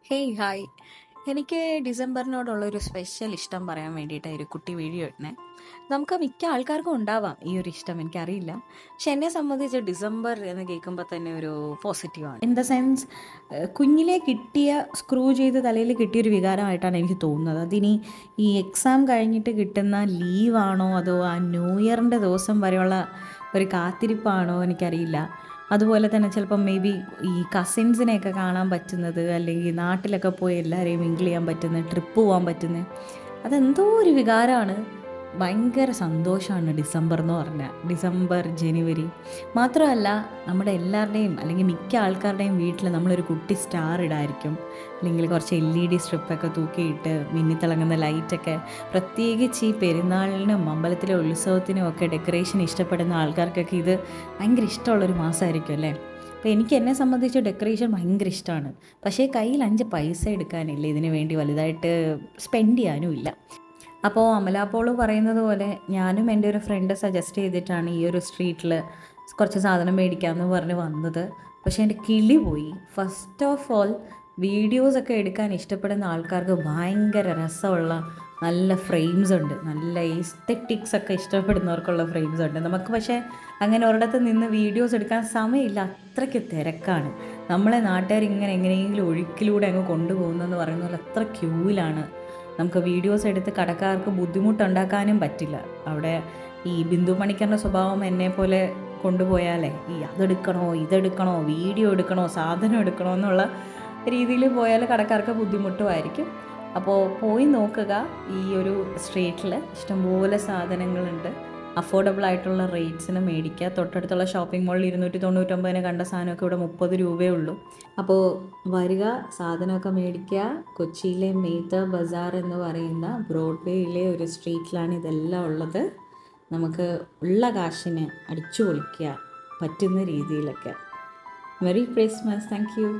Hey hi. എനിക്ക് ഡിസംബറിനോടുള്ളൊരു special ഇഷ്ടം പറയാൻ വേണ്ടിയിട്ടാണ് ഒരു കുട്ടി വീഡിയോ ഇടുന്നേ. നമുക്ക് മിക്ക ആൾക്കാർക്കും ഉണ്ടാവാം ഈ ഒരു ഇഷ്ടം, എനിക്കറിയില്ല. പക്ഷെ എന്നെ സംബന്ധിച്ച് ഡിസംബർ എന്ന് കേൾക്കുമ്പോൾ തന്നെ ഒരു പോസിറ്റീവാണ്. ഇൻ ദ സെൻസ് കുഞ്ഞിലെ കിട്ടിയ സ്ക്രൂ ചെയ്ത് തലയിൽ കിട്ടിയൊരു വികാരമായിട്ടാണ് എനിക്ക് തോന്നുന്നത്. അതിനി ഈ എക്സാം കഴിഞ്ഞിട്ട് കിട്ടുന്ന ലീവാണോ അതോ ആ ന്യൂ ഇയറിൻ്റെ ദിവസം വരെയുള്ള ഒരു കാത്തിരിപ്പാണോ എനിക്കറിയില്ല. അതുപോലെ തന്നെ ചിലപ്പം മേ ബി ഈ കസിൻസിനെയൊക്കെ കാണാൻ പറ്റുന്നത്, അല്ലെങ്കിൽ നാട്ടിലൊക്കെ പോയി എല്ലാവരെയും മിങ്കിൾ ചെയ്യാൻ പറ്റുന്നത്, ട്രിപ്പ് പോകാൻ പറ്റുന്നത്, അതെന്തോ ഒരു വികാരമാണ്. ഭയങ്കര സന്തോഷമാണ് ഡിസംബർ എന്ന് പറഞ്ഞാൽ. ഡിസംബർ, ജനുവരി മാത്രമല്ല, നമ്മുടെ എല്ലാവരുടെയും അല്ലെങ്കിൽ മിക്ക ആൾക്കാരുടെയും വീട്ടിൽ നമ്മളൊരു കുട്ടി സ്റ്റാർ ഇടായിരിക്കും, അല്ലെങ്കിൽ കുറച്ച് LED സ്ട്രിപ്പൊക്കെ തൂക്കിയിട്ട് മിന്നിത്തിളങ്ങുന്ന ലൈറ്റൊക്കെ. പ്രത്യേകിച്ച് ഈ പെരുന്നാളിനും അമ്പലത്തിലെ ഉത്സവത്തിനും ഒക്കെ ഡെക്കറേഷൻ ഇഷ്ടപ്പെടുന്ന ആൾക്കാർക്കൊക്കെ ഇത് ഭയങ്കര ഇഷ്ടമുള്ളൊരു മാസമായിരിക്കും അല്ലേ. അപ്പോൾ എനിക്ക് എന്നെ സംബന്ധിച്ച് ഡെക്കറേഷൻ ഭയങ്കര ഇഷ്ടമാണ്. പക്ഷേ കയ്യിൽ 5 പൈസ എടുക്കാനില്ല, ഇതിന് വേണ്ടി വലുതായിട്ട് സ്പെൻഡ് ചെയ്യാനും ഇല്ല. അപ്പോൾ അമലാപ്പോള് പറയുന്നത് പോലെ ഞാനും എൻ്റെ ഒരു ഫ്രണ്ട് സജസ്റ്റ് ചെയ്തിട്ടാണ് ഈ ഒരു സ്ട്രീറ്റിൽ കുറച്ച് സാധനം മേടിക്കാമെന്ന് പറഞ്ഞ് വന്നത്. പക്ഷേ എൻ്റെ കിളി പോയി. ഫസ്റ്റ് ഓഫ് ഓൾ, വീഡിയോസൊക്കെ എടുക്കാൻ ഇഷ്ടപ്പെടുന്ന ആൾക്കാർക്ക് ഭയങ്കര രസമുള്ള നല്ല ഫ്രെയിംസ് ഉണ്ട്, നല്ല എസ്തെറ്റിക്സ് ഒക്കെ ഇഷ്ടപ്പെടുന്നവർക്കുള്ള ഫ്രെയിംസ് ഉണ്ട്. നമുക്ക് പക്ഷേ അങ്ങനെ ഒരിടത്ത് നിന്ന് വീഡിയോസ് എടുക്കാൻ സമയമില്ല, അത്രയ്ക്ക് തിരക്കാണ്. നമ്മളെ നാട്ടുകാർ ഇങ്ങനെ എങ്ങനെയെങ്കിലും ഒഴുക്കിലൂടെ അങ്ങ് കൊണ്ടുപോകുന്നതെന്ന് പറയുന്ന പോലെ അത്ര ക്യൂവിലാണ്. നമുക്ക് വീഡിയോസ് എടുത്ത് കടക്കാർക്ക് ബുദ്ധിമുട്ടുണ്ടാക്കാനും പറ്റില്ല. അവിടെ ഈ ബിന്ദു പണിക്കറിൻ്റെ സ്വഭാവം എന്നെപ്പോലെ കൊണ്ടുപോയാലേ ഈ അതെടുക്കണോ ഇതെടുക്കണോ വീഡിയോ എടുക്കണോ സാധനം എടുക്കണോ എന്നുള്ള രീതിയിൽ പോയാൽ കടക്കാർക്ക് ബുദ്ധിമുട്ടുമായിരിക്കും. അപ്പോൾ പോയി നോക്കുക. ഈ ഒരു സ്ട്രീറ്റിൽ ഇഷ്ടംപോലെ സാധനങ്ങളുണ്ട്. അഫോർഡബിൾ ആയിട്ടുള്ള റേറ്റ്സിന് മേടിക്കുക. തൊട്ടടുത്തുള്ള ഷോപ്പിംഗ് മോളിൽ 299 കണ്ട സാധനമൊക്കെ ഇവിടെ 30 രൂപയേ ഉള്ളൂ. അപ്പോൾ വരിക, സാധനമൊക്കെ മേടിക്കുക. കൊച്ചിയിലെ മേത്ത ബസാർ എന്ന് പറയുന്ന ബ്രോഡ്വേയിലെ ഒരു സ്ട്രീറ്റിലാണ് ഇതെല്ലാം ഉള്ളത്. നമുക്ക് ഉള്ള കാശിന് അടിച്ചു പൊളിക്കുക പറ്റുന്ന രീതിയിലൊക്കെ. Merry Christmas. Thank you.